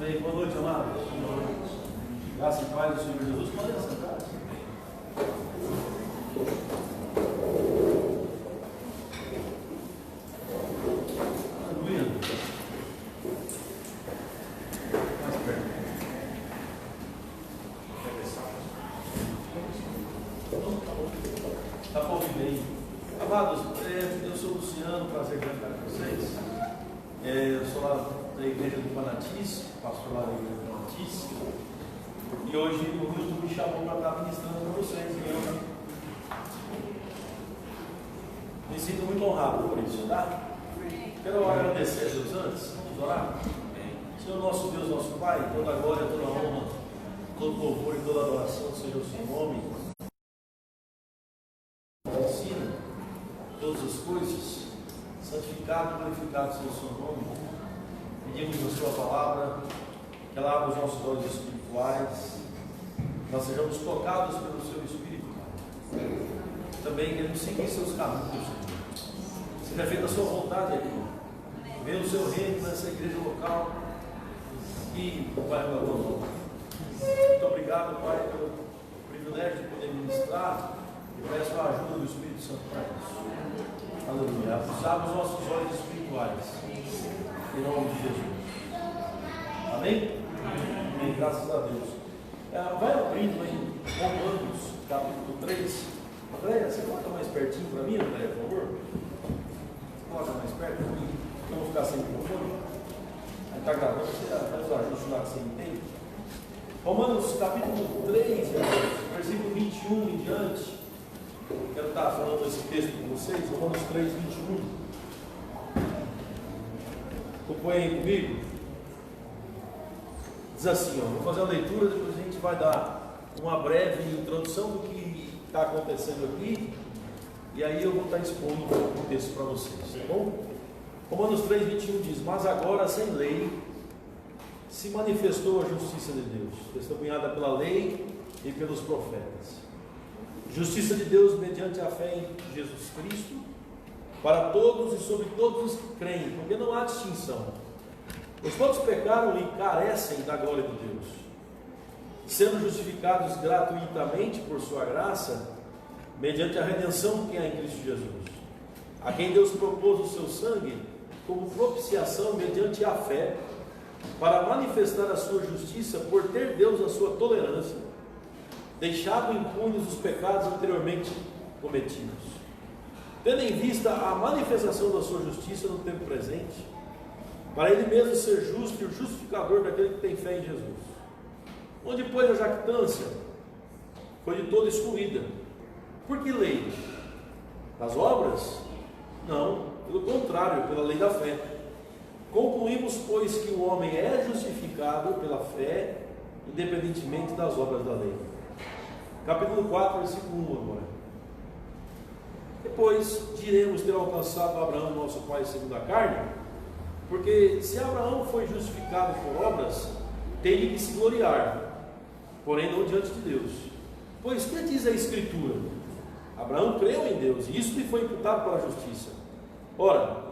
Amém. Boa noite, amados. Graça e paz do Senhor Jesus. Podem sentar. Aleluia. Mais perto. Tá bom, bem. Amados, eu sou o Luciano, prazer grande estar com vocês. Eu sou lá da igreja do Manatis, pastor lá da igreja do Manatis. E hoje o Wilson me chamou para estar ministrando para vocês. E eu me sinto muito honrado por isso, tá? Quero agradecer a Deus antes, vamos orar? Senhor nosso Deus, nosso Pai, toda a glória, toda a honra, todo louvor e toda a adoração seja o seu nome. Ensina todas as coisas, santificado e glorificado seja o seu nome. Pedimos a sua palavra, que ela abra os nossos olhos espirituais, nós sejamos tocados pelo seu Espírito, também queremos seguir seus caminhos, Senhor. Seja feita a sua vontade aqui, venha o seu reino nessa igreja local, e o Pai abandonou. Muito obrigado, Pai, pelo privilégio de poder ministrar, e peço a ajuda do Espírito Santo para isso. Aleluia. Abra os nossos olhos espirituais, em nome de Jesus. Amém? Amém. Graças a Deus. Vai abrindo em Romanos, capítulo 3. Andréia, você coloca mais pertinho para mim, Andréia, por favor? Você coloca mais perto para mim? Eu vou ficar sem microfone. Aí está gravando, você faz os ajustes lá que você entende. Romanos, capítulo 3, versículo 21 em diante. Quero estar falando esse texto com vocês. Romanos 3, 21. Acompanhem comigo. Diz assim, vou fazer a leitura, depois a gente vai dar uma breve introdução do que está acontecendo aqui, e aí eu vou estar expondo o texto para vocês, tá bom? Romanos 3, 21 diz: mas agora sem lei se manifestou a justiça de Deus, testemunhada pela lei e pelos profetas. Justiça de Deus mediante a fé em Jesus Cristo, para todos e sobre todos os que creem, porque não há distinção. Pois todos pecaram e carecem da glória de Deus, sendo justificados gratuitamente por sua graça, mediante a redenção que há em Cristo Jesus, a quem Deus propôs o seu sangue como propiciação mediante a fé, para manifestar a sua justiça, por ter Deus a sua tolerância, deixado impunes os pecados anteriormente cometidos, tendo em vista a manifestação da sua justiça no tempo presente, para ele mesmo ser justo e o justificador daquele que tem fé em Jesus. Onde, pois, a jactância foi de todo excluída. Por que lei? Das obras? Não, pelo contrário, pela lei da fé. Concluímos, pois, que o homem é justificado pela fé, independentemente das obras da lei. Capítulo 4, versículo 1 agora. Depois diremos ter alcançado Abraão, nosso pai segundo a carne, porque se Abraão foi justificado por obras, tem que se gloriar, porém não diante de Deus. Pois que diz a Escritura? Abraão creu em Deus, e isso lhe foi imputado para a justiça. Ora,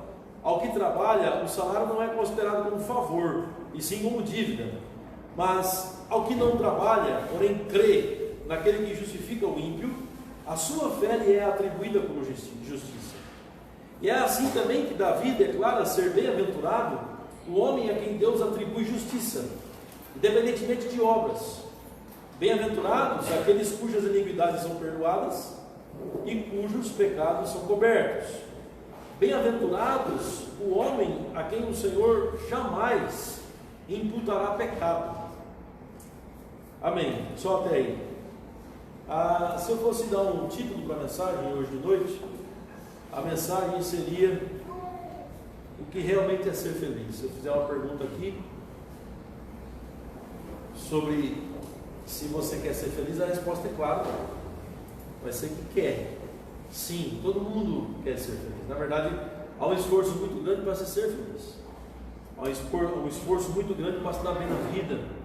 ao que trabalha, o salário não é considerado como favor, e sim como dívida. Mas ao que não trabalha, porém crê naquele que justifica o ímpio, a sua fé lhe é atribuída como justiça. E é assim também que Davi declara ser bem-aventurado o homem a quem Deus atribui justiça, independentemente de obras. Bem-aventurados aqueles cujas iniquidades são perdoadas e cujos pecados são cobertos. Bem-aventurados o homem a quem o Senhor jamais imputará pecado. Amém. Só até aí. Se eu fosse dar um título para a mensagem hoje de noite, a mensagem seria: o que realmente é ser feliz? Se eu fizer uma pergunta aqui sobre se você quer ser feliz, a resposta é clara, vai ser que quer. Sim, todo mundo quer ser feliz. Na verdade, há um esforço muito grande para se ser feliz. Há um esforço muito grande para se dar bem na vida.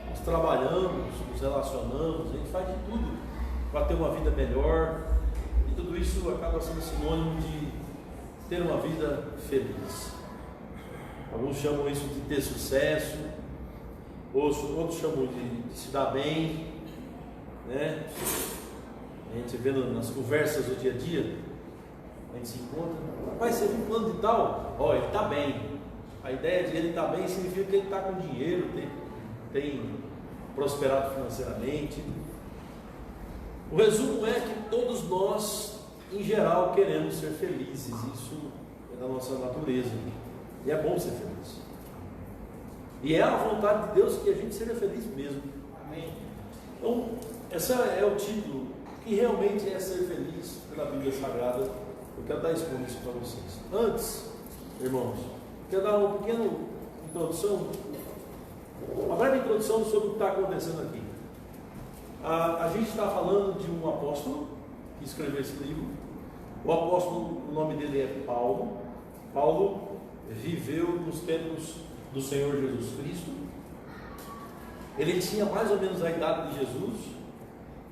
Nós trabalhamos, nos relacionamos, a gente faz de tudo para ter uma vida melhor, e tudo isso acaba sendo sinônimo de ter uma vida feliz. Alguns chamam isso de ter sucesso, outros chamam de se dar bem, né? A gente vendo nas conversas do dia a dia, a gente se encontra, rapaz, você viu plano de tal? Ó, ele está bem. A ideia de ele estar bem significa que ele está com dinheiro, tem prosperado financeiramente. O resumo é que todos nós, em geral, queremos ser felizes. Isso é da nossa natureza. E é bom ser feliz. E é a vontade de Deus que a gente seja feliz mesmo. Amém. Então, esse é o título, que realmente é ser feliz pela Bíblia Sagrada. Eu quero dar expondo isso para vocês. Antes, irmãos, quero dar uma pequena introdução, uma breve introdução sobre o que está acontecendo aqui. A gente está falando de um apóstolo que escreveu esse livro. O apóstolo, o nome dele é Paulo. Paulo viveu nos tempos do Senhor Jesus Cristo. Ele tinha mais ou menos a idade de Jesus.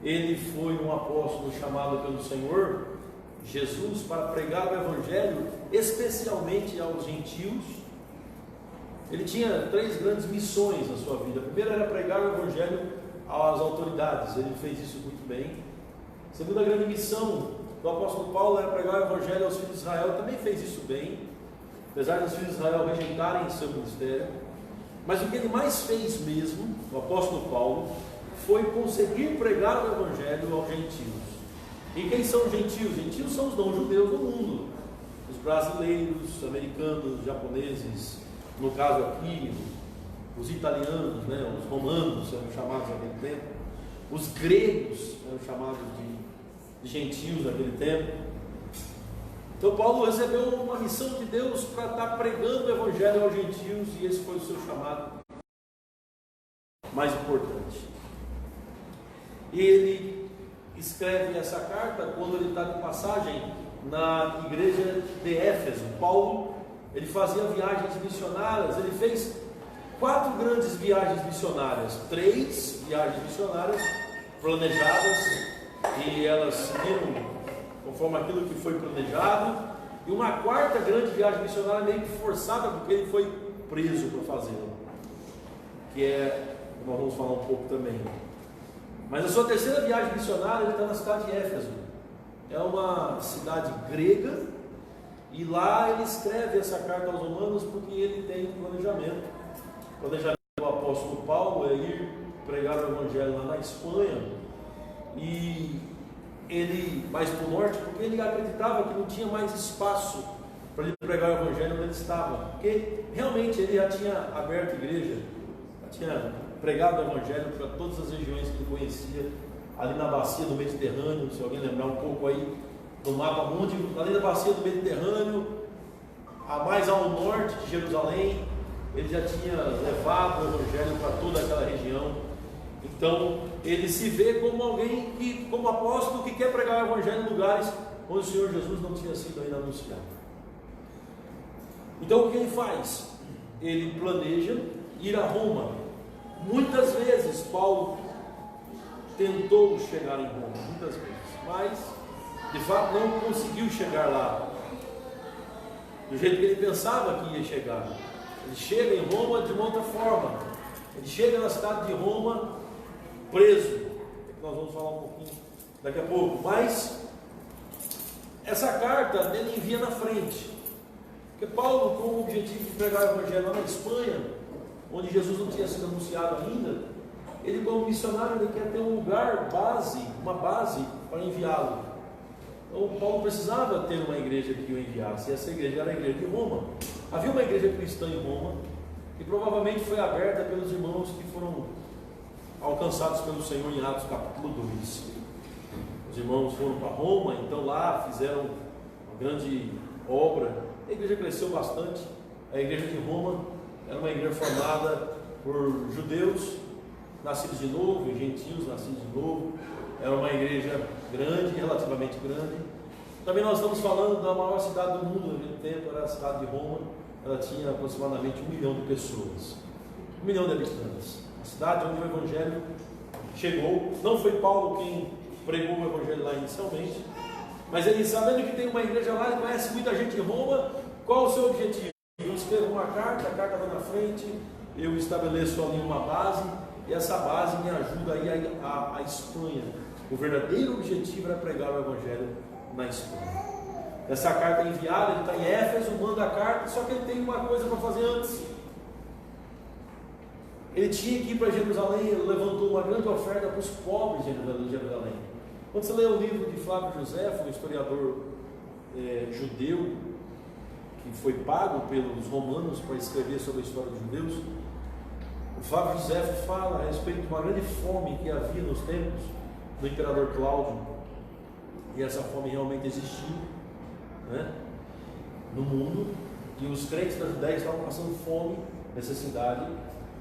Ele foi um apóstolo chamado pelo Senhor Jesus para pregar o Evangelho, especialmente aos gentios. Ele tinha 3 grandes missões na sua vida. A primeira era pregar o Evangelho às autoridades. Ele fez isso muito bem. A segunda grande missão do apóstolo Paulo era pregar o Evangelho aos filhos de Israel. Também fez isso bem, apesar dos filhos de Israel rejeitarem seu ministério. Mas o que ele mais fez mesmo, o apóstolo Paulo, foi conseguir pregar o Evangelho aos gentios. E quem são os gentios? Gentios são os não-judeus do mundo, os brasileiros, americanos, japoneses, no caso aqui, os italianos, né, os romanos eram chamados naquele tempo, os gregos eram chamados de gentios naquele tempo. Então Paulo recebeu uma missão de Deus para estar pregando o Evangelho aos gentios, e esse foi o seu chamado mais importante. E ele escreve essa carta quando ele está de passagem na igreja de Éfeso. Paulo, ele fazia viagens missionárias. Ele fez 4 grandes viagens missionárias, 3 viagens missionárias planejadas, e elas seguiram conforme aquilo que foi planejado, e uma 4ª grande viagem missionária meio que forçada, porque ele foi preso para fazê-la, que é, nós vamos falar um pouco também. Mas a sua 3ª viagem missionária, ele está na cidade de Éfeso. É uma cidade grega, e lá ele escreve essa carta aos romanos porque ele tem um planejamento. O planejamento do apóstolo Paulo é ir pregar o Evangelho lá na Espanha, e ele mais para o norte, porque ele acreditava que não tinha mais espaço para ele pregar o Evangelho onde ele estava, porque realmente ele já tinha aberto a igreja, já tinha pregado o Evangelho para todas as regiões que ele conhecia, ali na bacia do Mediterrâneo. Se alguém lembrar um pouco aí do mapa mundi, ali na bacia do Mediterrâneo, a mais ao norte de Jerusalém, ele já tinha levado o Evangelho para toda aquela região. Então ele se vê como alguém que, como apóstolo, que quer pregar o Evangelho em lugares onde o Senhor Jesus não tinha sido ainda anunciado. Então o que ele faz? Ele planeja ir a Roma. Muitas vezes Paulo tentou chegar em Roma, muitas vezes, mas de fato não conseguiu chegar lá do jeito que ele pensava que ia chegar. Ele chega em Roma de uma outra forma. Ele chega na cidade de Roma preso. Nós vamos falar um pouquinho daqui a pouco. Mas essa carta ele envia na frente, porque Paulo, com o objetivo de pregar o Evangelho lá na Espanha, onde Jesus não tinha sido anunciado ainda, ele, como missionário, ele quer ter um lugar base, uma base para enviá-lo. Então Paulo precisava ter uma igreja que o enviasse, e essa igreja era a igreja de Roma. Havia uma igreja cristã em Roma, que provavelmente foi aberta pelos irmãos que foram alcançados pelo Senhor em Atos capítulo 2. Os irmãos foram para Roma, então lá fizeram uma grande obra. A igreja cresceu bastante. A igreja de Roma era uma igreja formada por judeus nascidos de novo e gentios nascidos de novo. Era uma igreja grande, relativamente grande. Também nós estamos falando da maior cidade do mundo naquele tempo, era a cidade de Roma. Ela tinha aproximadamente 1 milhão de pessoas, 1 milhão de habitantes. A cidade onde o Evangelho chegou. Não foi Paulo quem pregou o Evangelho lá inicialmente, mas ele, sabendo que tem uma igreja lá, ele conhece muita gente em Roma. Qual o seu objetivo? Eu escrevo uma carta, a carta vai na frente, eu estabeleço ali uma base, e essa base me ajuda aí a Espanha. O verdadeiro objetivo era pregar o Evangelho na Espanha. Essa carta é enviada, ele está em Éfeso, manda a carta, só que ele tem uma coisa para fazer antes. Ele tinha que ir para Jerusalém, ele levantou uma grande oferta para os pobres de Jerusalém. Quando você lê o livro de Flávio José, um historiador judeu, que foi pago pelos romanos para escrever sobre a história dos judeus, o Flávio José fala a respeito de uma grande fome que havia nos tempos do imperador Cláudio, e essa fome realmente existiu, né, no mundo, e os crentes da Judéia estavam passando fome, necessidade.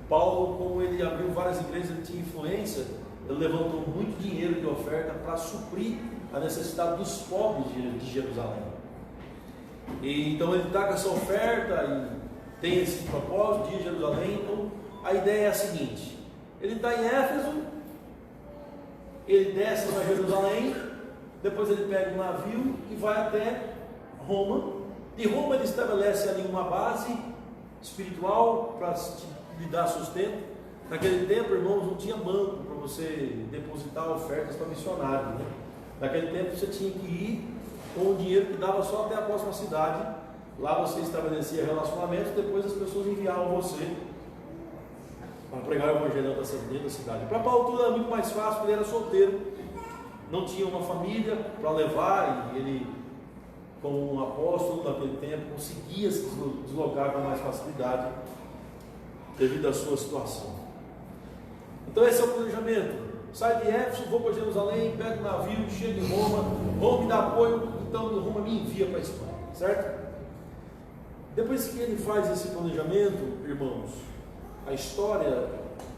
Paulo, como ele abriu várias igrejas, ele tinha influência, ele levantou muito dinheiro de oferta para suprir a necessidade dos pobres de Jerusalém. E então ele está com essa oferta e tem esse propósito de Jerusalém. Então a ideia é a seguinte: ele está em Éfeso, ele desce para Jerusalém, depois ele pega um navio e vai até Roma. De Roma ele estabelece ali uma base espiritual para lhe dar sustento. Naquele tempo, irmãos, não tinha banco para você depositar ofertas para missionários, né? Naquele tempo você tinha que ir com o dinheiro que dava só até a próxima cidade. Lá você estabelecia relacionamentos, depois as pessoas enviavam você para pregar o evangelho dentro da cidade. Para Paulo tudo era muito mais fácil, porque ele era solteiro, não tinha uma família para levar, e ele, como um apóstolo naquele tempo, conseguia se deslocar com mais facilidade devido à sua situação. Então esse é o planejamento. Sai de Éfeso, vou para Jerusalém, pego um navio, chego em Roma, Roma me dá apoio, então Roma me envia para a Espanha, certo? Depois que ele faz esse planejamento, irmãos, a história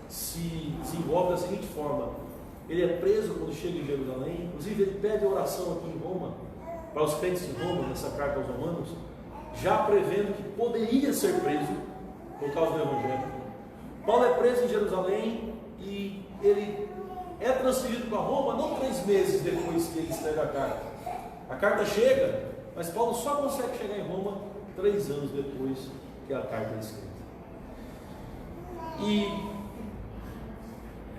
se desenvolve da seguinte forma: ele é preso quando chega em Jerusalém, inclusive ele pede oração aqui em Roma, para os crentes de Roma, nessa carta aos Romanos, já prevendo que poderia ser preso por causa do Evangelho. Paulo é preso em Jerusalém e ele é transferido para Roma não 3 meses depois que ele escreve a carta. A carta chega, mas Paulo só consegue chegar em Roma 3 anos depois que a carta é escrita. E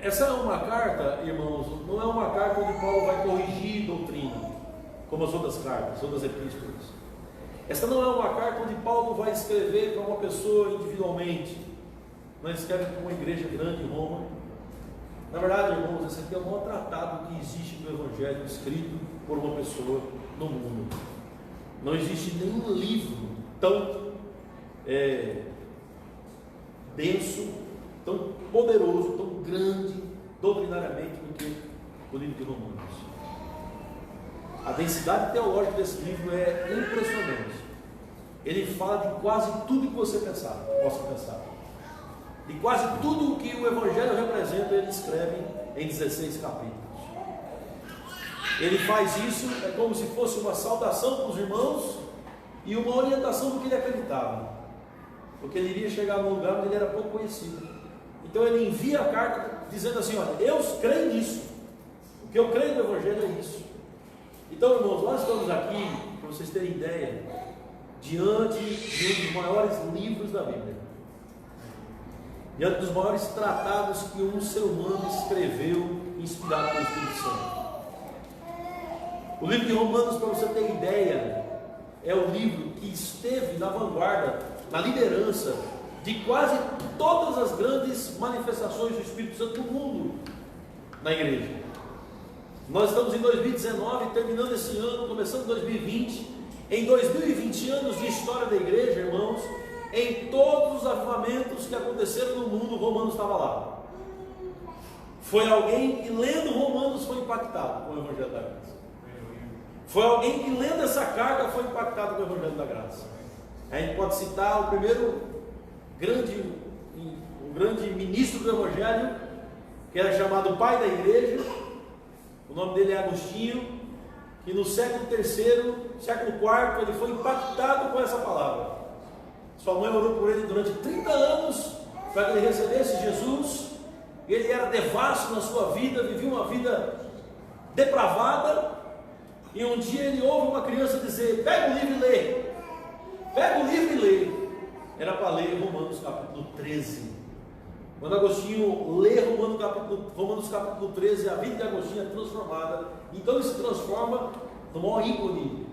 essa é uma carta, irmãos, não é uma carta onde Paulo vai corrigir doutrina, como as outras cartas, outras epístolas. Esta não é uma carta onde Paulo vai escrever para uma pessoa individualmente. Não escreve para uma igreja grande em Roma. Na verdade, irmãos, esse aqui é o maior tratado que existe do Evangelho escrito por uma pessoa no mundo. Não existe nenhum livro tão denso, tão poderoso, tão grande doutrinariamente do que o livro de Romanos. A densidade teológica desse livro é impressionante. Ele fala de quase tudo que você possa pensar. De quase tudo o que o Evangelho representa, ele escreve em 16 capítulos. Ele faz isso, é como se fosse uma saudação para os irmãos e uma orientação do que ele acreditava. Porque ele iria chegar num lugar onde ele era pouco conhecido. Então ele envia a carta dizendo assim: olha, eu creio nisso. O que eu creio no Evangelho é isso. Então, irmãos, nós estamos aqui, para vocês terem ideia, diante de um dos maiores livros da Bíblia, diante dos maiores tratados que um ser humano escreveu, inspirado pelo Espírito Santo. O livro de Romanos, para você ter ideia, é o livro que esteve na vanguarda, na liderança de quase todas as grandes manifestações do Espírito Santo no mundo, na igreja. Nós estamos em 2019, terminando esse ano, começando 2020. Em 2020 anos de história da igreja, irmãos, em todos os avivamentos que aconteceram no mundo, Romanos estava lá. Foi alguém que lendo Romanos foi impactado com o Evangelho da Graça. Foi alguém que lendo essa carta foi impactado com o Evangelho da Graça. A gente pode citar o primeiro grande ministro do Evangelho, que era chamado pai da igreja. O nome dele é Agostinho, que no século III, século IV, ele foi impactado com essa palavra. Sua mãe orou por ele durante 30 anos, para que ele recebesse Jesus. Ele era devasso na sua vida, vivia uma vida depravada, e um dia ele ouve uma criança dizer: pega o livro e lê. Pega o livro e lê. Era para ler Romanos capítulo 13. Quando Agostinho lê Romanos capítulo 13, a vida de Agostinho é transformada. Então ele se transforma no maior ícone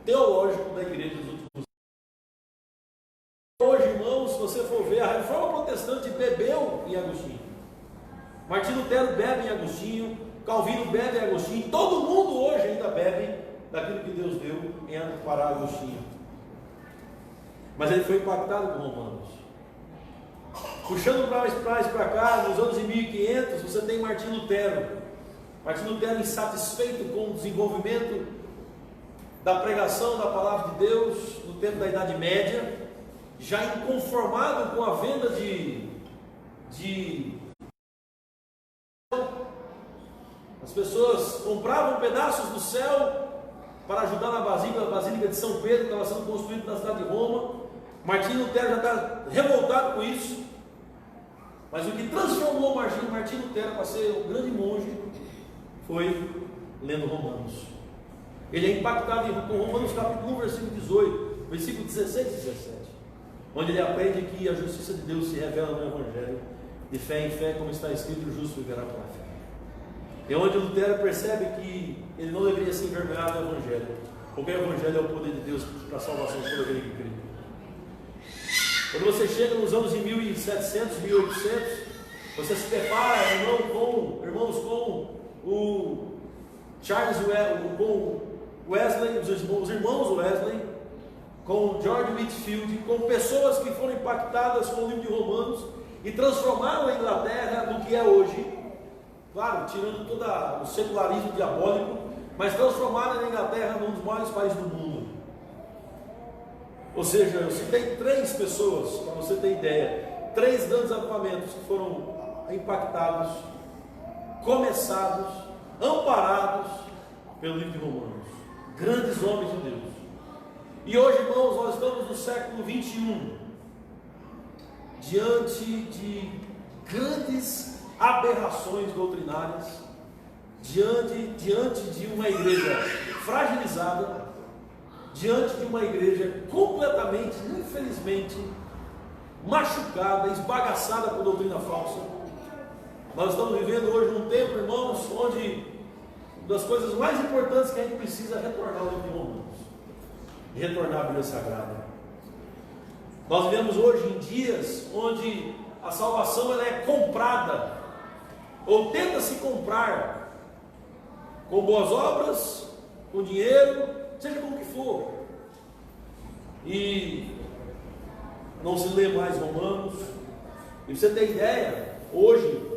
teológico da igreja dos últimos anos. Hoje, irmãos, se você for ver, a reforma protestante bebeu em Agostinho. Martinho Lutero bebe em Agostinho, Calvino bebe em Agostinho, todo mundo hoje ainda bebe daquilo que Deus deu em amparar Agostinho. Mas ele foi impactado com Romanos. Puxando mais para cá, nos anos de 1500, você tem Martinho Lutero. Martinho Lutero insatisfeito com o desenvolvimento da pregação da palavra de Deus no tempo da Idade Média, já inconformado com a venda as pessoas compravam pedaços do céu para ajudar na Basílica de São Pedro, que estava sendo construída na cidade de Roma. Martinho Lutero já está revoltado com isso. Mas o que transformou Martinho Lutero para ser um grande monge foi lendo Romanos. Ele é impactado com Romanos capítulo 1, versículo 18, versículo 16 e 17, onde ele aprende que a justiça de Deus se revela no Evangelho, de fé em fé, como está escrito, o justo viverá pela fé. É onde Lutero percebe que ele não deveria se envergonhar do Evangelho, porque o Evangelho é o poder de Deus para a salvação de todo aquele que crê. Quando você chega nos anos de 1700, 1800, você se depara, irmãos, com o Charles Wesley, os irmãos Wesley, com George Whitefield, com pessoas que foram impactadas com o livro de Romanos e transformaram a Inglaterra no que é hoje. Claro, tirando todo o secularismo diabólico, mas transformaram a Inglaterra num dos maiores países do mundo. Ou seja, eu citei 3 pessoas, para você ter ideia, 3 grandes avivamentos que foram impactados, começados, amparados pelo livro de Romanos. Grandes homens de Deus. E hoje, irmãos, nós estamos no século 21, diante de grandes aberrações doutrinárias, diante de uma igreja fragilizada, diante de uma igreja completamente, infelizmente, machucada, esbagaçada por doutrina falsa. Nós estamos vivendo hoje num tempo, irmãos, onde uma das coisas mais importantes que a gente precisa é retornar ao livro de Romanos, retornar à Bíblia Sagrada. Nós vivemos hoje em dias onde a salvação ela é comprada, ou tenta-se comprar, com boas obras, com dinheiro, seja como que for, e não se lê mais Romanos. E você ter ideia, hoje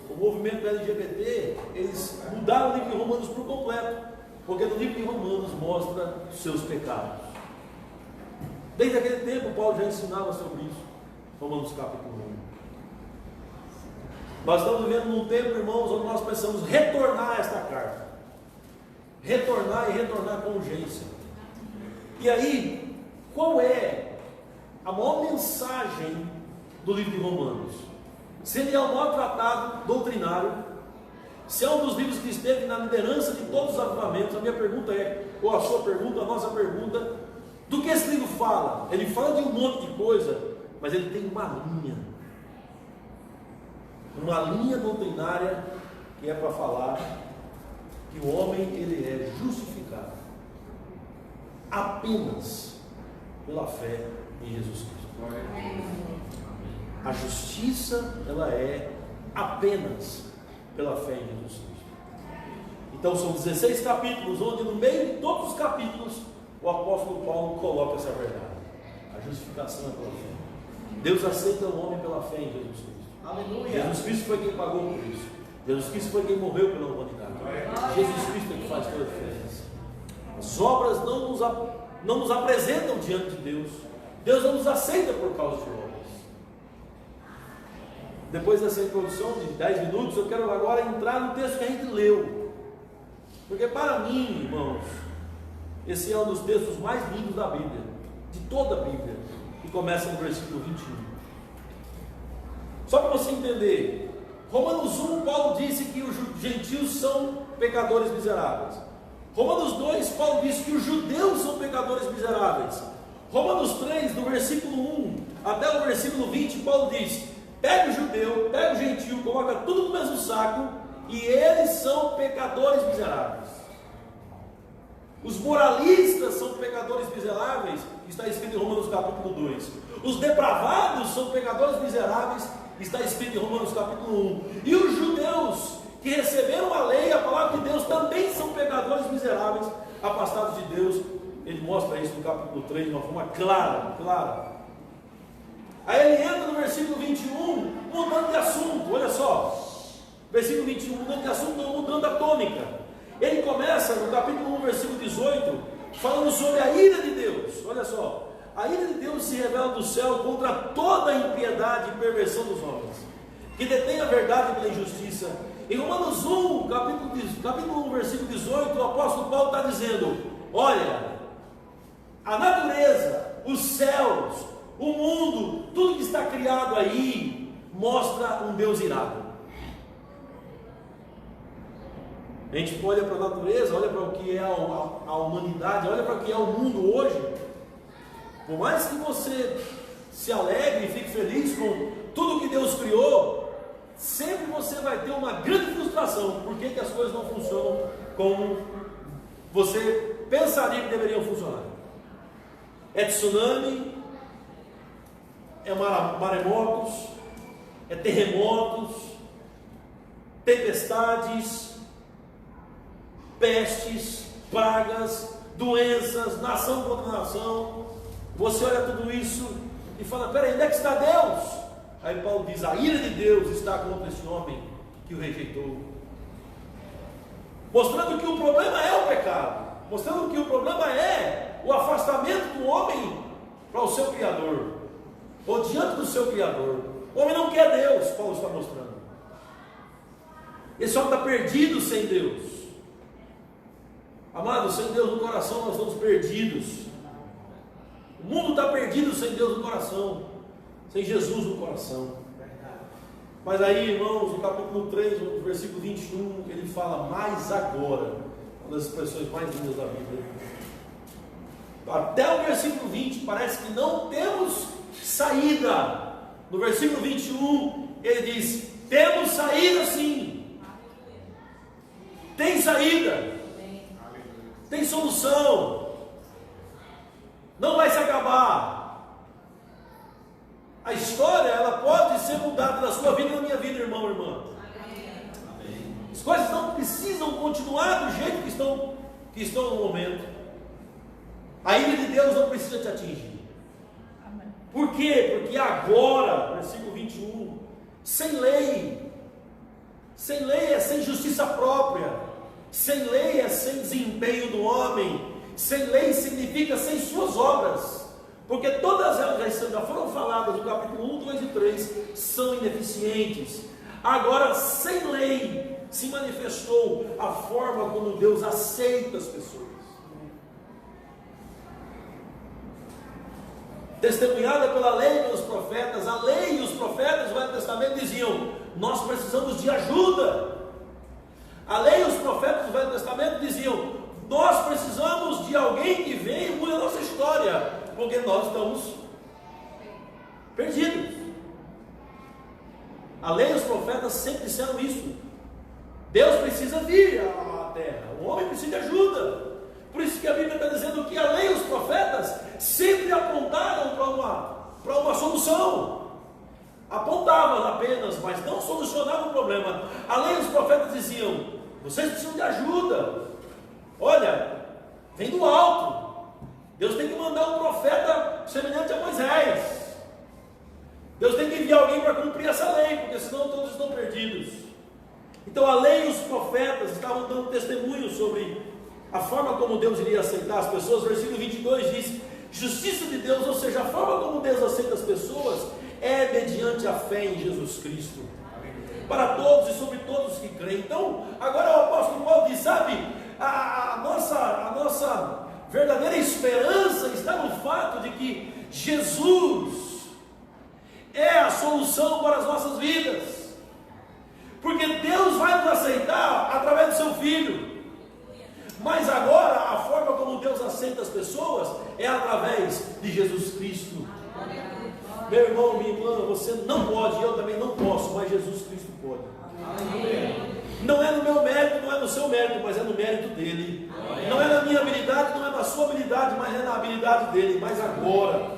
o movimento LGBT, eles mudaram o livro de Romanos por completo, porque no livro de Romanos mostra os seus pecados. Desde aquele tempo Paulo já ensinava sobre isso, Romanos capítulo 1. Nós estamos vivendo num tempo, irmãos, onde nós precisamos retornar a esta carta, retornar e retornar com urgência. E aí, qual é a maior mensagem do livro de Romanos? Se ele é o maior tratado doutrinário, se é um dos livros que esteve na liderança de todos os avivamentos, a minha pergunta é, ou a sua pergunta, a nossa pergunta, do que esse livro fala? Ele fala de um monte de coisa, mas ele tem uma linha doutrinária que é para falar que o homem ele é justificado apenas pela fé em Jesus Cristo. A justiça ela é apenas pela fé em Jesus Cristo. Então são 16 capítulos, onde no meio de todos os capítulos o apóstolo Paulo coloca essa verdade. A justificação é pela fé. Deus aceita o homem pela fé em Jesus Cristo. Aleluia. Jesus Cristo foi quem pagou por isso. Jesus Cristo foi quem morreu pela humanidade. Jesus Cristo é que faz toda a diferença. As obras não nos apresentam diante de Deus. Deus não nos aceita por causa de obras. Depois dessa introdução de 10 minutos, eu quero agora entrar no texto que a gente leu. Porque para mim, irmãos, esse é um dos textos mais lindos da Bíblia, de toda a Bíblia, que começa no versículo 21. Só para você entender, Romanos 1, Paulo disse que os gentios são pecadores miseráveis. Romanos 2, Paulo disse que os judeus são pecadores miseráveis. Romanos 3, do versículo 1 até o versículo 20, Paulo diz pega o judeu, pega o gentil, coloca tudo no mesmo saco, e eles são pecadores miseráveis. Os moralistas são pecadores miseráveis, está escrito em Romanos capítulo 2. Os depravados são pecadores miseráveis, está escrito em Romanos capítulo 1. E os judeus que receberam a lei, a palavra de Deus, também são pecadores miseráveis, afastados de Deus. Ele mostra isso no capítulo 3 de uma forma clara. Aí ele entra no versículo 21, mudando de assunto, olha só. Versículo 21, mudando de assunto, mudando a tônica. Ele começa no capítulo 1, versículo 18, falando sobre a ira de Deus. Olha só, a ira de Deus se revela do céu contra toda a impiedade e perversão dos homens, que detém a verdade pela injustiça. Em Romanos 1, capítulo 1, versículo 18, o apóstolo Paulo está dizendo: olha, a natureza, os céus, o mundo, tudo que está criado aí, mostra um Deus irado. A gente olha para a natureza, olha para o que é a humanidade, olha para o que é o mundo hoje. Por mais que você se alegre e fique feliz com tudo que Deus criou, sempre você vai ter uma grande frustração. Por que as coisas não funcionam como você pensaria que deveriam funcionar? É tsunami, é maremotos, é terremotos, tempestades, pestes, pragas, doenças, nação contra nação. Você olha tudo isso e fala: peraí, onde é que está Deus? Aí Paulo diz: a ira de Deus está contra esse homem que o rejeitou, mostrando que o problema é o pecado, mostrando que o problema é o afastamento do homem para o seu Criador, ou diante do seu Criador. O homem não quer Deus, Paulo está mostrando. Esse homem está perdido sem Deus. Amados, sem Deus no coração nós estamos perdidos. O mundo está perdido sem Deus no coração, sem Jesus no coração. Mas aí, irmãos, no capítulo 3, no versículo 21, ele fala: mas agora, uma das expressões mais lindas da Bíblia. Até o versículo 20 parece que não temos saída. No versículo 21 ele diz: temos saída sim. Tem saída. Tem solução. Não vai se acabar. A história, ela pode ser mudada na sua vida e na minha vida, irmão, irmã. As coisas não precisam continuar do jeito que estão no momento. A ira de Deus não precisa te atingir. Por quê? Porque agora, versículo 21, sem lei é sem justiça própria. Sem lei é sem desempenho do homem. Sem lei significa sem suas obras, porque todas elas já foram faladas no capítulo 1, 2 e 3, são ineficientes. Agora, sem lei, se manifestou a forma como Deus aceita as pessoas. Testemunhada pela lei e pelos profetas, a lei e os profetas do Velho Testamento diziam: nós precisamos de ajuda. A lei e os profetas do Velho Testamento diziam: nós precisamos de alguém que venha e mude a nossa história, porque nós estamos perdidos. A lei e os profetas sempre disseram isso. Deus precisa vir à terra, o homem precisa de ajuda. Por isso que a Bíblia está dizendo que a lei e os profetas sempre apontaram para uma solução. Apontavam apenas, mas não solucionavam o problema. A lei e os profetas diziam: vocês precisam de ajuda. Olha, vem do alto. Deus tem que mandar um profeta semelhante a Moisés. Deus tem que enviar alguém para cumprir essa lei, porque senão todos estão perdidos. Então a lei e os profetas estavam dando testemunho sobre a forma como Deus iria aceitar as pessoas. Versículo 22 diz: justiça de Deus, ou seja, a forma como Deus aceita as pessoas é mediante a fé em Jesus Cristo, para todos e sobre todos que creem. Então, agora o apóstolo Paulo diz: sabe, a nossa verdadeira esperança está no fato de que Jesus é a solução para as nossas vidas, porque Deus vai nos aceitar através do seu Filho. Mas agora, a forma como Deus aceita as pessoas é através de Jesus Cristo. Meu irmão, minha irmã, você não pode, eu também não posso, mas Jesus Cristo pode. Amém. Não é no meu mérito, não é no seu mérito, mas é no mérito dele. Não é na minha habilidade, não é na sua habilidade, mas é na habilidade dele. Mas agora,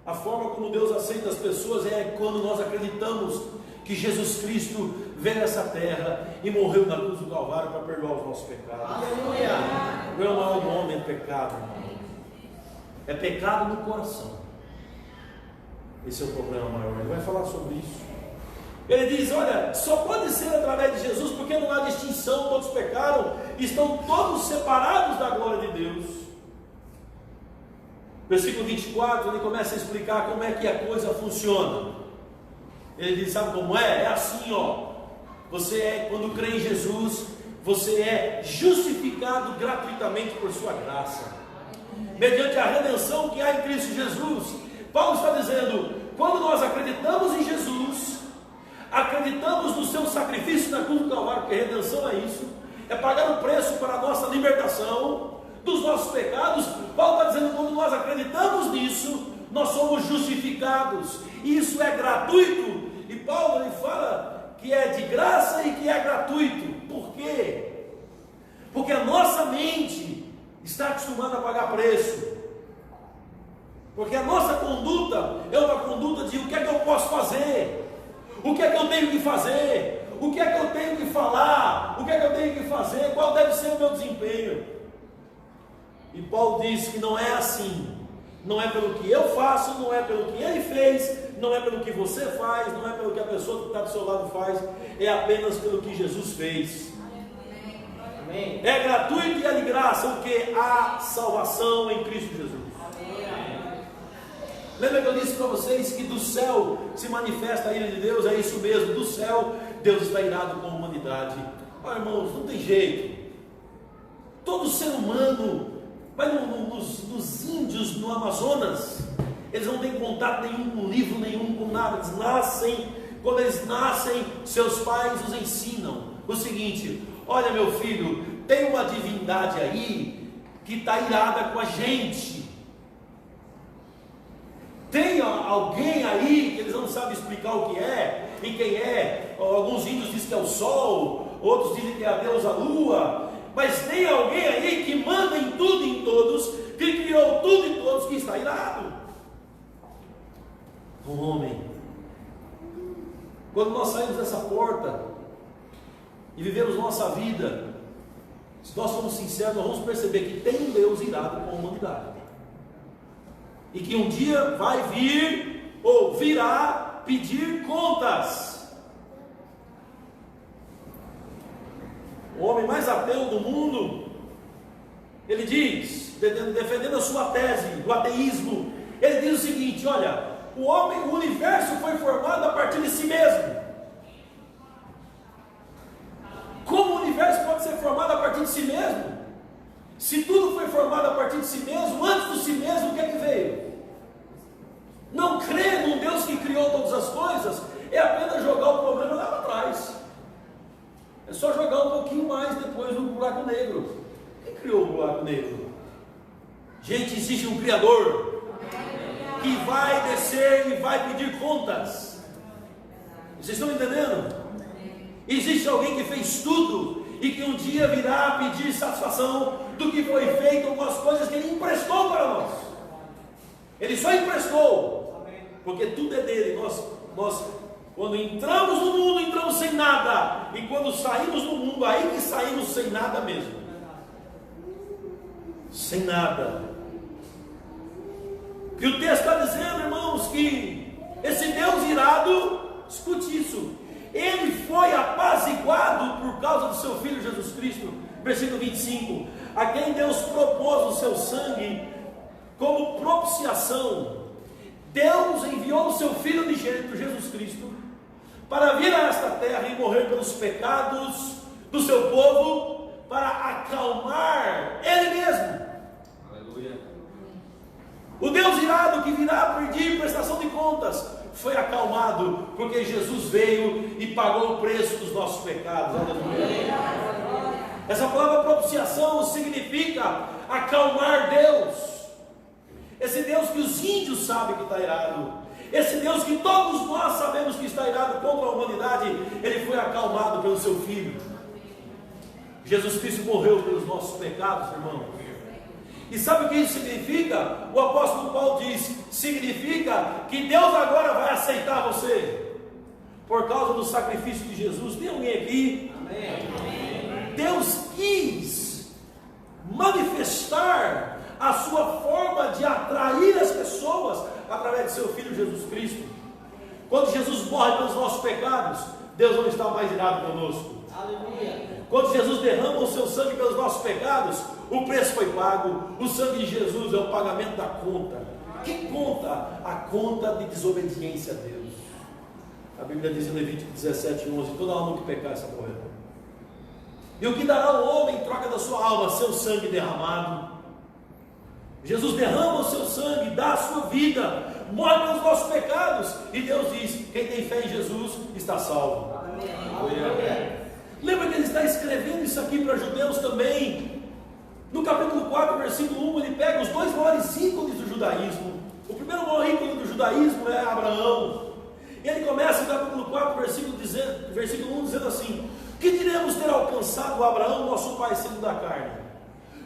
a forma como Deus aceita as pessoas é quando nós acreditamos que Jesus Cristo veio a essa terra e morreu na cruz do Calvário para perdoar os nossos pecados. O problema maior do homem é pecado, irmão. É pecado no coração. Esse é o problema maior. Ele vai falar sobre isso. Ele diz: olha, só pode ser através de Jesus, porque não há distinção, todos pecaram, estão todos separados da glória de Deus. Versículo 24, ele começa a explicar como é que a coisa funciona. Ele diz: sabe como é? É assim, ó. Quando crê em Jesus, você é justificado gratuitamente por sua graça, mediante a redenção que há em Cristo Jesus. Paulo está dizendo: quando nós acreditamos em Jesus, acreditamos no seu sacrifício na cruz do Calvário, porque redenção é isso, é pagar o preço para a nossa libertação dos nossos pecados. Paulo está dizendo: quando nós acreditamos nisso, nós somos justificados. Isso é gratuito. E Paulo ele fala que é de graça e que é gratuito. Por quê? Porque a nossa mente está acostumada a pagar preço. Porque a nossa conduta é uma conduta de o que é que eu posso fazer, o que é que eu tenho que fazer, o que é que eu tenho que falar, o que é que eu tenho que fazer, qual deve ser o meu desempenho. E Paulo diz que não é assim. Não é pelo que eu faço, não é pelo que ele fez, não é pelo que você faz, não é pelo que a pessoa que está do seu lado faz, é apenas pelo que Jesus fez. Amém. É gratuito e é de graça o que? A salvação em Cristo Jesus. Amém. Lembra que eu disse para vocês que do céu se manifesta a ira de Deus? É isso mesmo, do céu Deus está irado com a humanidade. Olha, irmãos, não tem jeito. Todo ser humano, vai nos índios no Amazonas, eles não têm contato nenhum com livro nenhum, com nada. Eles nascem, quando eles nascem, seus pais os ensinam o seguinte: olha, meu filho, tem uma divindade aí que está irada com a gente. Tem alguém aí que eles não sabem explicar o que é e quem é. Alguns índios dizem que é o sol, outros dizem que é a deusa lua. Mas tem alguém aí que manda em tudo e em todos, que criou tudo e todos, que está irado. Um homem. Quando nós saímos dessa porta e vivemos nossa vida, se nós somos sinceros, nós vamos perceber que tem um Deus irado com a humanidade. E que um dia vai vir, ou virá, pedir contas. O homem mais ateu do mundo, ele diz, defendendo a sua tese do ateísmo, ele diz o seguinte: olha, o universo foi formado a partir de si mesmo. Como o universo pode ser formado a partir de si mesmo? Se tudo foi formado a partir de si mesmo, antes do si mesmo, o que é que veio? Não crer num Deus que criou todas as coisas é apenas jogar o problema lá para trás. É só jogar um pouquinho mais depois no buraco negro. Quem criou o buraco negro? Gente, existe um Criador que vai descer e vai pedir contas. Vocês estão entendendo? Existe alguém que fez tudo e que um dia virá pedir satisfação do que foi feito com as coisas que Ele emprestou para nós. Ele só emprestou, porque tudo é dele. Nós quando entramos no mundo, entramos sem nada. E quando saímos do mundo, aí que saímos sem nada mesmo. Sem nada. E o texto está dizendo, irmãos, que esse Deus irado, escute isso, Ele foi apaziguado por causa do seu Filho Jesus Cristo. Versículo 25: a quem Deus propôs o seu sangue como propiciação. Deus enviou o seu Filho unigênito, Jesus Cristo, para vir a esta terra e morrer pelos pecados do seu povo, para acalmar Ele mesmo. Aleluia. O Deus irado que virá pedir prestação de contas foi acalmado, porque Jesus veio e pagou o preço dos nossos pecados. Aleluia. Essa palavra propiciação significa acalmar Deus. esse Deus que os índios sabem que está irado, esse Deus que todos nós sabemos que está irado contra a humanidade, ele foi acalmado pelo seu Filho. Jesus Cristo morreu pelos nossos pecados, irmão. E sabe o que isso significa? O apóstolo Paulo diz: significa que Deus agora vai aceitar você, por causa do sacrifício de Jesus. Tem alguém aqui? Amém. Deus quis manifestar a sua forma de atrair as pessoas através de seu Filho Jesus Cristo. Quando Jesus morre pelos nossos pecados, Deus não está mais irado conosco. Aleluia. Quando Jesus derrama o seu sangue pelos nossos pecados, o preço foi pago. O sangue de Jesus é o pagamento da conta. Que conta? A conta de desobediência a Deus. A Bíblia diz em Levítico 17:11: toda alma que pecar essa morrerá. E o que dará o homem em troca da sua alma? Seu sangue derramado. Jesus derrama o seu sangue, dá a sua vida, morre pelos nossos pecados, e Deus diz: quem tem fé em Jesus está salvo. Amém. Lembra que ele está escrevendo isso aqui para judeus também. No capítulo 4, versículo 1, ele pega os dois maiores ícones do judaísmo. O primeiro maior ícone do judaísmo é Abraão. E ele começa no capítulo 4, versículo 1, dizendo assim: que diremos ter alcançado Abraão, nosso pai, segundo a carne?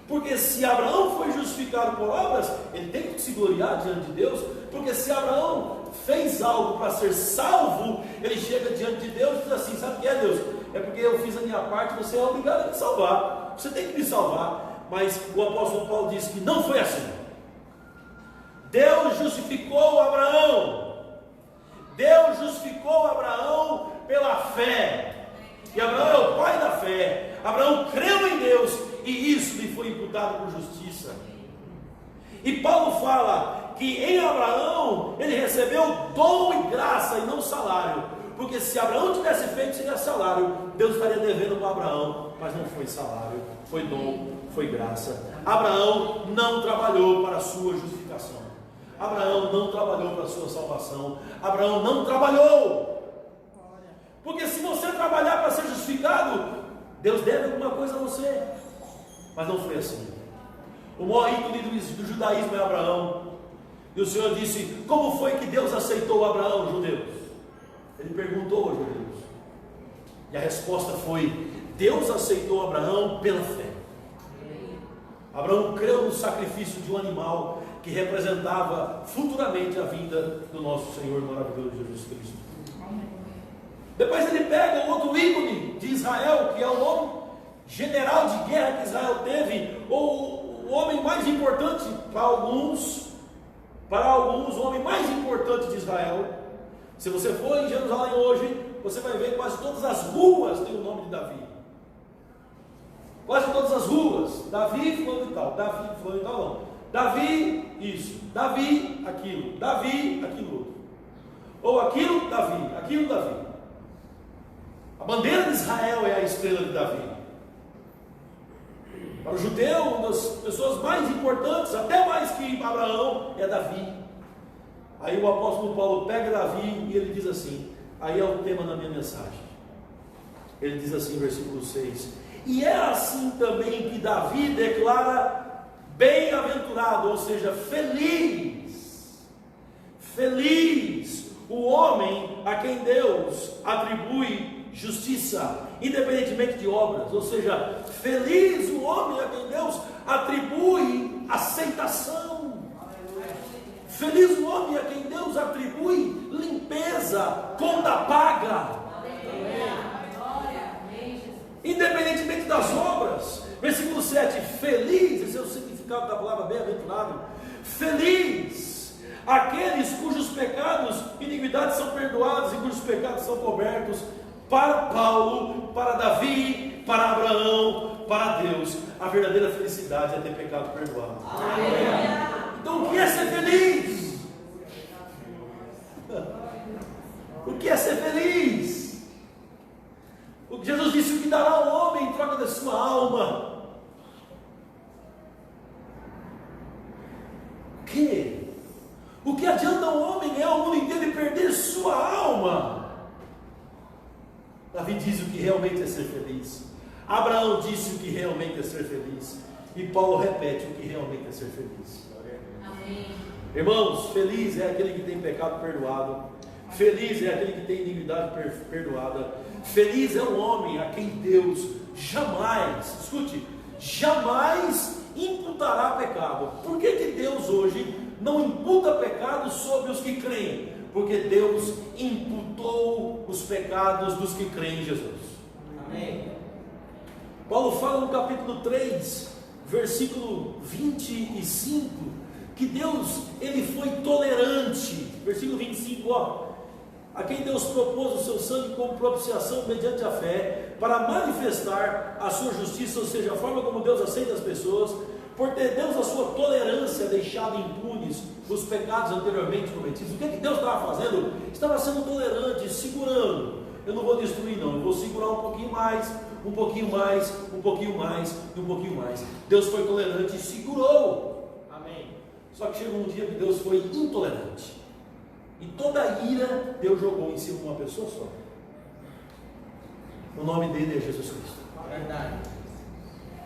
Porque se Abraão foi justificado por obras, ele tem que se gloriar diante de Deus. Porque se Abraão fez algo para ser salvo, ele chega diante de Deus e diz assim: sabe o que é, Deus? É porque eu fiz a minha parte, você é obrigado a me salvar. Você tem que me salvar. Mas o apóstolo Paulo diz que não foi assim. Deus justificou Abraão. Deus justificou Abraão pela fé. E Abraão é o pai da fé. Abraão creu em Deus e isso lhe foi imputado por justiça. E Paulo fala que em Abraão ele recebeu dom e graça e não salário. Porque se Abraão tivesse feito, seria salário. Deus estaria devendo para Abraão, mas não foi salário, foi dom, foi graça. Abraão não trabalhou para a sua justificação. Abraão não trabalhou para a sua salvação. Abraão não trabalhou. Porque se você trabalhar para ser justificado, Deus deve alguma coisa a você. Mas não foi assim. O maior ícone do judaísmo é Abraão. E o Senhor disse: como foi que Deus aceitou Abraão, judeus? Ele perguntou aos judeus. E a resposta foi: Deus aceitou Abraão pela fé. Abraão creu no sacrifício de um animal que representava futuramente a vinda do nosso Senhor maravilhoso Jesus Cristo. Depois ele pega o outro ícone de Israel, que é o homem general de guerra que Israel teve, ou o homem mais importante para alguns, o homem mais importante de Israel. Se você for em Jerusalém hoje, você vai ver quase todas as ruas tem o nome de Davi. Quase todas as ruas, Davi fulano e tal, Davi fulano e tal não. Davi isso, Davi aquilo, Davi aquilo outro. Ou aquilo, Davi, aquilo, Davi. A bandeira de Israel é a estrela de Davi. Para o judeu, uma das pessoas mais importantes, até mais que Abraão, é Davi. Aí o apóstolo Paulo pega Davi e ele diz assim, aí é o tema da minha mensagem. Ele diz assim, versículo 6: e é assim também que Davi declara bem-aventurado, ou seja, feliz, feliz o homem a quem Deus atribui justiça, independentemente de obras, ou seja, feliz o homem a quem Deus atribui aceitação, feliz o homem a quem Deus atribui limpeza, conta paga, independentemente das obras. Versículo 7, feliz, esse é o significado da palavra bem-aventurado, feliz aqueles cujos pecados, iniquidades são perdoados e cujos pecados são cobertos. Para Paulo, para Davi, para Abraão, para Deus, a verdadeira felicidade é ter pecado perdoado. Amém. Então o que é ser feliz? O que é ser feliz? O que Jesus disse: o que dará ao homem em troca da sua alma? O que adianta o homem ganhar o mundo inteiro e perder sua alma? Davi diz o que realmente é ser feliz. Abraão disse o que realmente é ser feliz. E Paulo repete o que realmente é ser feliz. Irmãos, feliz é aquele que tem pecado perdoado. Feliz é aquele que tem iniquidade perdoada. Feliz é o homem a quem Deus jamais, escute, jamais imputará pecado. Por que Deus hoje não imputa pecado sobre os que creem? Porque Deus imputou os pecados dos que creem em Jesus. Amém. Paulo fala no capítulo 3, versículo 25, que Deus, ele foi tolerante. Versículo 25, a quem Deus propôs o seu sangue como propiciação mediante a fé, para manifestar a sua justiça, ou seja, a forma como Deus aceita as pessoas, por ter Deus a sua tolerância deixado impunes os pecados anteriormente cometidos. O que Deus estava fazendo? Estava sendo tolerante, segurando. Eu não vou destruir não, eu vou segurar um pouquinho mais, um pouquinho mais, um pouquinho mais e um pouquinho mais. Deus foi tolerante e segurou. Amém. Só que chegou um dia que Deus foi intolerante, e toda a ira Deus jogou em cima de uma pessoa só. O nome dele é Jesus Cristo. Verdade.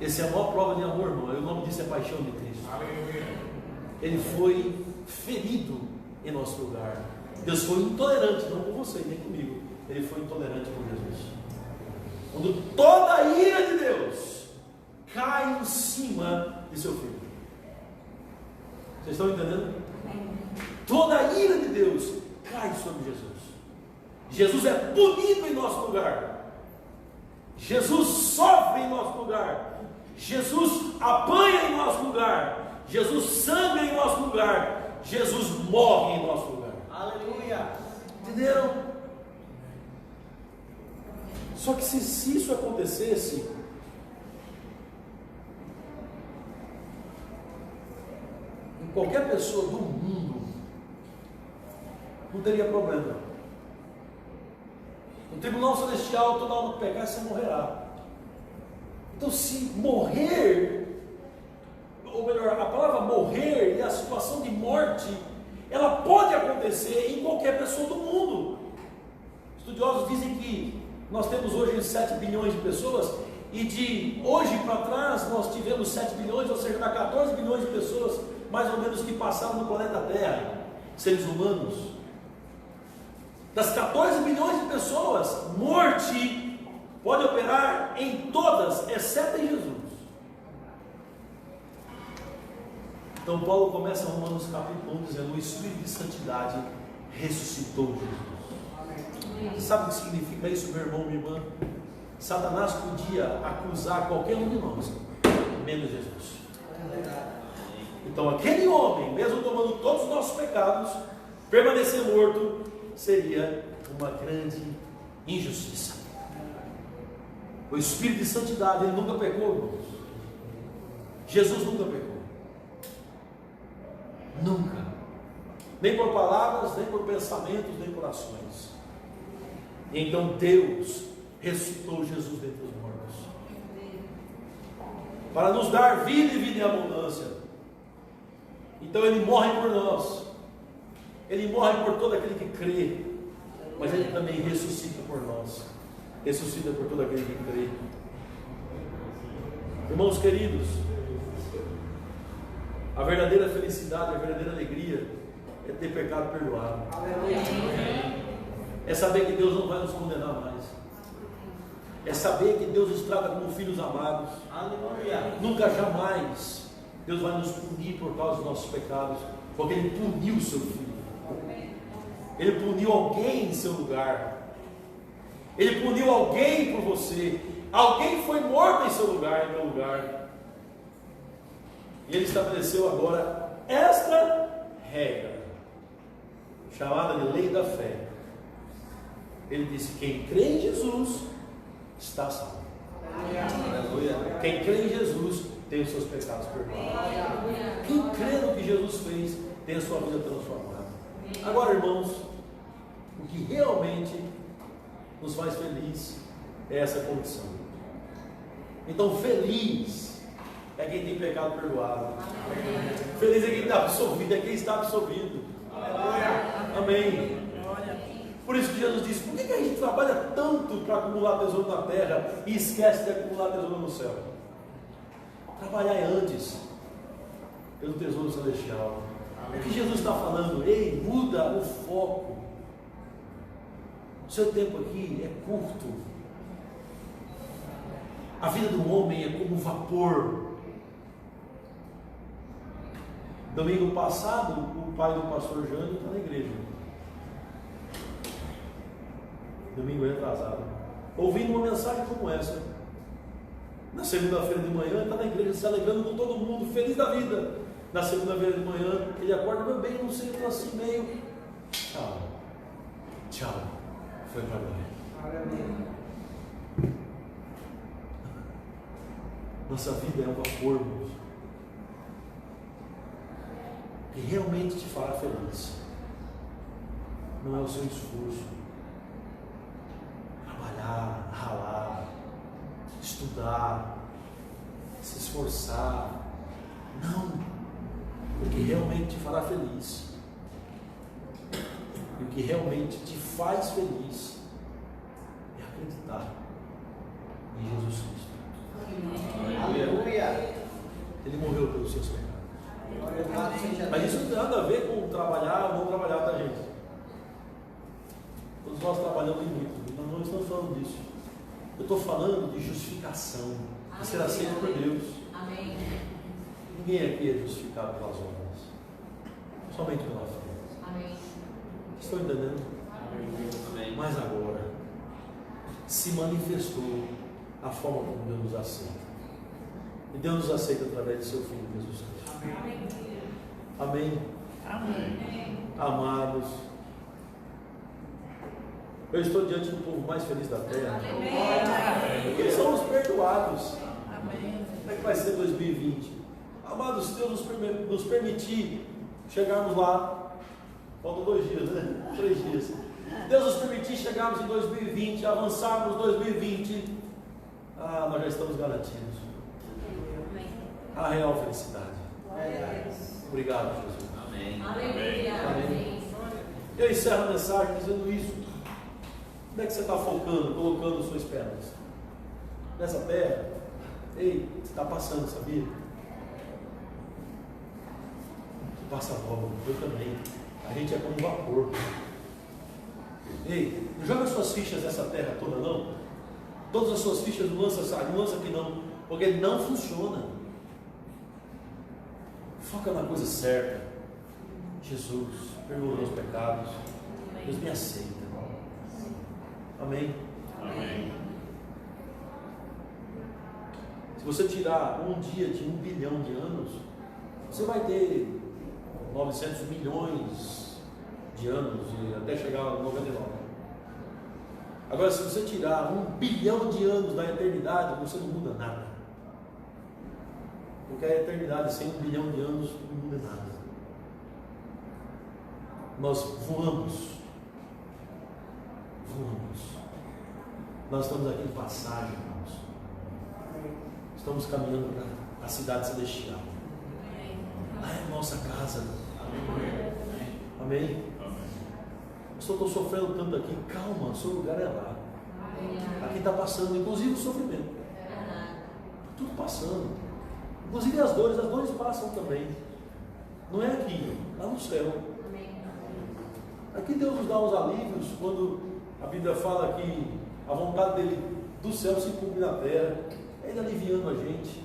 Essa é a maior prova de amor, irmão. O nome disso é paixão de Cristo. Ele foi ferido em nosso lugar. Deus foi intolerante, não com você, nem comigo. Ele foi intolerante com Jesus. Quando toda a ira de Deus cai em cima de seu filho. Vocês estão entendendo? Toda a ira de Deus cai sobre Jesus. Jesus é punido em nosso lugar. Jesus sofre em nosso lugar. Jesus apanha em nosso lugar. Jesus sangra em nosso lugar. Jesus morre em nosso lugar. Aleluia. Entenderam? Só que se isso acontecesse, em qualquer pessoa do mundo, não teria problema. No tribunal celestial, toda alma que pecar, você morrerá. Então, se morrer, ou melhor, a palavra morrer e a situação de morte, ela pode acontecer em qualquer pessoa do mundo. Estudiosos dizem que nós temos hoje 7 bilhões de pessoas, e de hoje para trás nós tivemos 7 bilhões, ou seja, dá 14 bilhões de pessoas, mais ou menos, que passaram no planeta Terra, seres humanos. Das 14 bilhões de pessoas, morte pode operar em todas, exceto em Jesus. Então Paulo começa Romanos capítulo 1 dizendo: o Espírito de Santidade ressuscitou Jesus. Sabe o que significa isso, meu irmão, minha irmã? Satanás podia acusar qualquer um de nós, menos Jesus. Então aquele homem, mesmo tomando todos os nossos pecados, permanecer morto seria uma grande injustiça. O Espírito de Santidade, ele nunca pecou, irmãos. Jesus nunca pecou. Nunca. Nem por palavras, nem por pensamentos, nem por ações. E então Deus ressuscitou Jesus dentre os mortos, para nos dar vida e vida em abundância. Então Ele morre por nós. Ele morre por todo aquele que crê, mas Ele também ressuscita por nós, ressuscita por todo aquele que crê. Irmãos queridos, a verdadeira felicidade, a verdadeira alegria é ter pecado perdoado. É saber que Deus não vai nos condenar mais. É saber que Deus nos trata como filhos amados. Nunca jamais Deus vai nos punir por causa dos nossos pecados, porque Ele puniu o seu filho. Ele puniu alguém em seu lugar. Ele puniu alguém por você. Alguém foi morto em seu lugar, em meu lugar. E Ele estabeleceu agora esta regra, chamada de lei da fé. Ele disse: quem crê em Jesus está salvo. Aleluia. Quem crê em Jesus tem os seus pecados perdoados. Quem crê no que Jesus fez tem a sua vida transformada. Agora, irmãos, o que realmente nos faz feliz é essa condição. Então, feliz é quem tem pecado perdoado. Feliz é quem está absolvido, é quem está absolvido. Amém. Por isso que Jesus disse: por que a gente trabalha tanto para acumular tesouro na terra e esquece de acumular tesouro no céu? Trabalhar antes pelo tesouro celestial. O que Jesus está falando? Ei, muda o foco. O seu tempo aqui é curto. A vida do homem é como vapor. Domingo passado, o pai do pastor Jânio está na igreja. Domingo retrasado. Ouvindo uma mensagem como essa. Na segunda-feira de manhã, está na igreja se alegrando com todo mundo, feliz da vida. Na segunda-feira de manhã, ele acorda meu bem, não sei, está assim meio. Tchau. Tchau. Foi para glória. Nossa vida é um vapor, irmãos, que realmente te fará feliz. Não é o seu esforço. Trabalhar, ralar, estudar, se esforçar. Não. O que realmente te fará feliz. E o que realmente te faz feliz é acreditar em Jesus Cristo. Aleluia. Ele morreu pelos seus pecados. Mas isso não tem nada a ver com trabalhar ou não trabalhar, tá, gente? Todos nós trabalhamos muito, nós não estamos falando disso. Eu estou falando de justificação, de ser aceito por Deus. Amém. Ninguém aqui é justificado pelas obras, somente pela fé. Amém. Estão entendendo? Amém. Mas agora se manifestou a forma como Deus nos aceita. E Deus nos aceita através de seu Filho Jesus Cristo. Amém. Amém. Amados, eu estou diante do povo mais feliz da terra. Porque eles são os perdoados. Como é que vai ser 2020? Amados, se Deus nos permitir chegarmos lá, faltam 2 dias, né? 3 dias. Deus nos permitir chegarmos em 2020, avançarmos 2020, nós já estamos garantidos. A real felicidade. Obrigado, Jesus. Amém. Aleluia. Amém. Eu encerro a mensagem dizendo isso. Onde é que você está focando, colocando suas pernas? Nessa terra? Ei, você está passando, sabia? Você passa logo, eu também. A gente é como vapor. Ei, não joga suas fichas nessa terra toda, não. Todas as suas fichas não lança aqui não, porque não funciona. Foca na coisa certa. Jesus, perdoa meus pecados. Deus me aceita. Amém? Amém. Se você tirar um dia de 1 bilhão de anos, você vai ter 900 milhões de anos, e até chegar a 99. Agora, se você tirar 1 bilhão de anos da eternidade, você não muda nada. Porque a eternidade sem 1 bilhão de anos não muda nada. Nós voamos. Nós estamos aqui em passagem, irmãos. Estamos caminhando para a cidade celestial. Lá é a nossa casa. Amém? Eu só estou sofrendo tanto aqui. Calma, o seu lugar é lá. Aqui está passando, inclusive o sofrimento. Tudo passando. Inclusive as dores passam também. Não é aqui, lá no céu. Aqui Deus nos dá uns alívios quando a Bíblia fala que a vontade dele do céu se cumpre na terra. É ele aliviando a gente.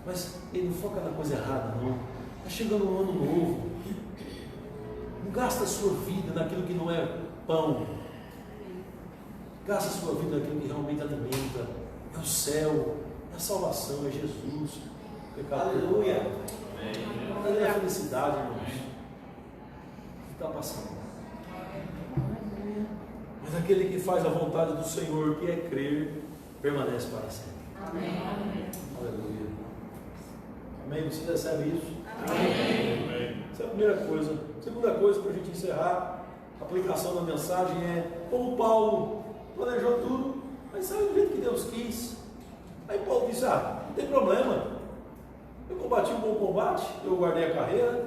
Mas ele não foca na coisa errada, não. Está chegando um ano novo. Não gasta a sua vida naquilo que não é pão. Gasta a sua vida naquilo que realmente alimenta. É o céu, é a salvação, é Jesus. Pecado. Aleluia. É a felicidade, irmãos. O que está passando? Mas aquele que faz a vontade do Senhor, que é crer, permanece para sempre. Amém. Aleluia. Amém? Você recebe isso? Amém. Essa é a primeira coisa. Segunda coisa, para a gente encerrar, a aplicação da mensagem é: como Paulo planejou tudo, mas saiu do jeito que Deus quis. Aí Paulo disse: não tem problema. Eu combati um bom combate, eu guardei a carreira,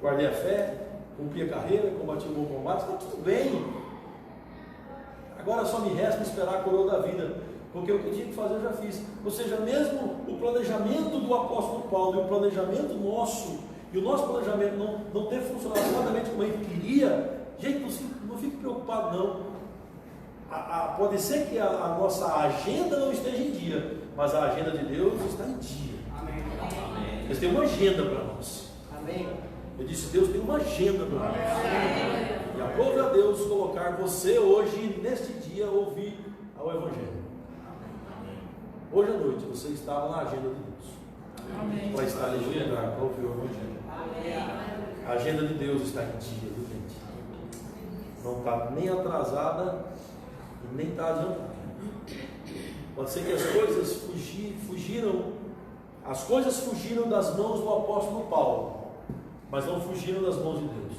guardei a fé, cumpri a carreira, combati um bom combate, está tudo bem. Agora só me resta esperar a coroa da vida, porque o que tinha que fazer eu já fiz. Ou seja, mesmo o planejamento do apóstolo Paulo e o planejamento nosso e o nosso planejamento não ter funcionado exatamente como a gente queria, gente, não fique preocupado não. Pode ser que a nossa agenda não esteja em dia, mas a agenda de Deus está em dia. Amém. Deus tem uma agenda para nós. Amém. Eu disse, Deus tem uma agenda para nós. E aprove a Deus colocar você hoje, neste dia, ouvir ao Evangelho. Hoje à noite você estava na agenda de Deus. Para estar neste lugar, para ouvir o Evangelho. A agenda de Deus está em dia, viu, gente? Não está nem atrasada e nem está adiantada. Pode ser que as coisas fugiram, as coisas fugiram das mãos do apóstolo Paulo, mas não fugiram das mãos de Deus.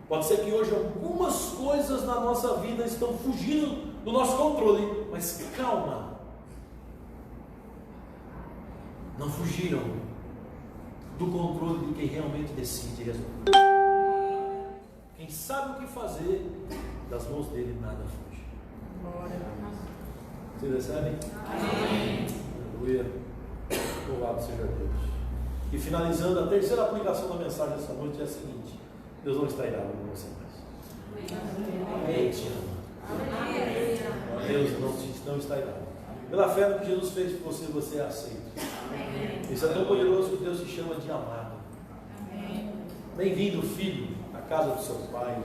Pode ser que hoje algumas coisas na nossa vida estão fugindo do nosso controle, mas calma, não fugiram do controle de quem realmente decide resolver. Quem sabe o que fazer, das mãos dele nada foge. Vocês recebem? Amém. Aleluia. Louvado seja Deus. E finalizando, a terceira aplicação da mensagem dessa noite é a seguinte: Deus não está irado com você mais. Ele te ama. Deus não está irado. Pela fé no que Jesus fez por você, você é aceito. Isso é tão poderoso que Deus te chama de amado. Bem-vindo, filho, à casa do seu Pai.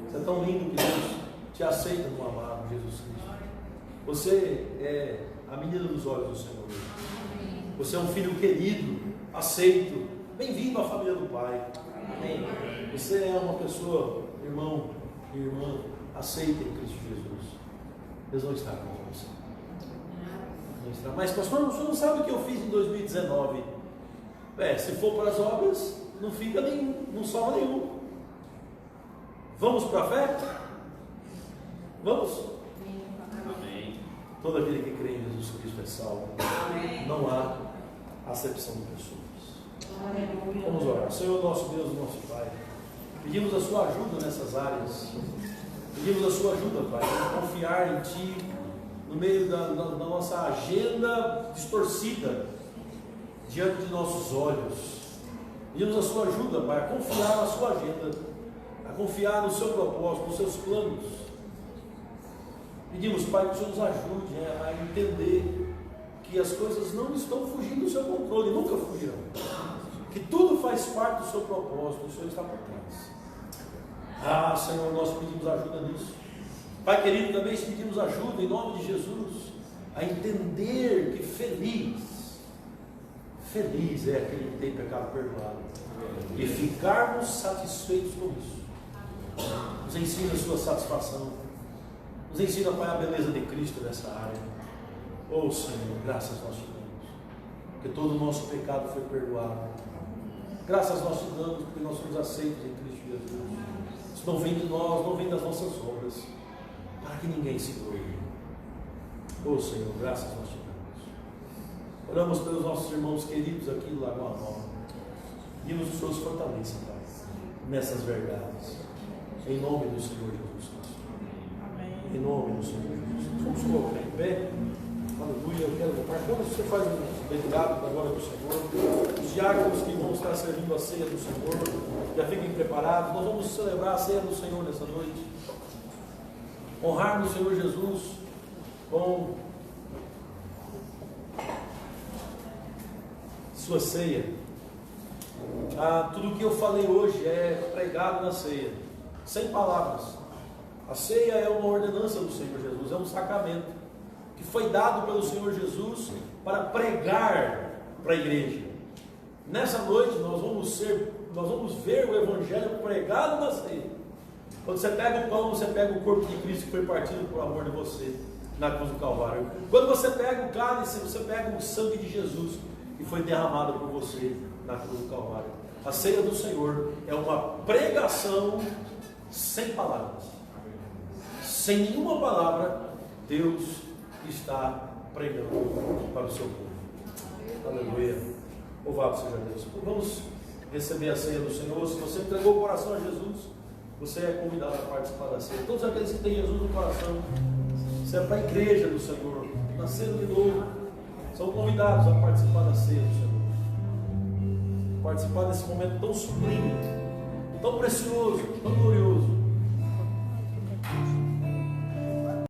Isso é tão lindo que Deus te aceita no amado Jesus Cristo. Você é a menina dos olhos do Senhor. Você é um filho querido, aceito. Bem-vindo à família do Pai. Amém. Você é uma pessoa, irmão e irmã, aceita em Cristo Jesus. Deus não está com você. Não está. Mas, pastor, o senhor não sabe o que eu fiz em 2019? Se for para as obras, não fica nenhum, não sobra nenhum. Vamos para a fé? Vamos? Amém. Todo aquele que crê em Jesus Cristo é salvo. Amém. Não há acepção de pessoas. Vamos orar. Senhor nosso Deus, nosso Pai, pedimos a sua ajuda nessas áreas. Pedimos a sua ajuda, Pai, para confiar em Ti no meio da nossa agenda distorcida diante de nossos olhos. Pedimos a sua ajuda, Pai, a confiar na sua agenda, a confiar no seu propósito, nos seus planos. Pedimos, Pai, que o Senhor nos ajude a entender que as coisas não estão fugindo do seu controle, nunca fugirão. Que tudo faz parte do seu propósito, o Senhor está por trás. Senhor, nós pedimos ajuda nisso. Pai querido, também te pedimos ajuda em nome de Jesus a entender que feliz é aquele que tem pecado perdoado e ficarmos satisfeitos com isso. Nos ensina a sua satisfação. Nos ensina, Pai, a beleza de Cristo nessa área. Oh Senhor, graças nós te damos, porque todo o nosso pecado foi perdoado. Graças nós te damos, porque nós somos aceitos em Cristo Jesus. Isso não vem de nós, não vem das nossas obras, para que ninguém se glorie. Oh Senhor, graças nós te damos. Oramos pelos nossos irmãos queridos aqui do Lagoa Nova. Pedimos o Senhor os fortaleça, Pai, nessas verdades. Em nome do Senhor Jesus Cristo. Em nome do Senhor Jesus. Vamos colocar em pé. Aleluia. Eu quero voltar. Quando você faz um dedicado agora do Senhor, os diáconos que vão estar servindo a ceia do Senhor, já fiquem preparados. Nós vamos celebrar a ceia do Senhor nessa noite. Honrar o Senhor Jesus com sua ceia. Tudo o que eu falei hoje é pregado na ceia, sem palavras. A ceia é uma ordenança do Senhor Jesus, é um sacramento que foi dado pelo Senhor Jesus para pregar para a igreja. Nessa noite nós vamos ver o Evangelho pregado na ceia. Quando você pega o pão, você pega o corpo de Cristo que foi partido por amor de você na cruz do Calvário. Quando você pega o cálice, você pega o sangue de Jesus que foi derramado por você na cruz do Calvário. A ceia do Senhor é uma pregação sem palavras. Sem nenhuma palavra, Deus está pregando para o seu povo. Aleluia. Louvado seja Deus. Vamos receber a ceia do Senhor. Se você entregou o coração a Jesus, você é convidado a participar da ceia. Todos aqueles que têm Jesus no coração, isso é para a igreja do Senhor, nasceram de novo, são convidados a participar da ceia do Senhor. participar desse momento tão sublime, tão precioso, tão glorioso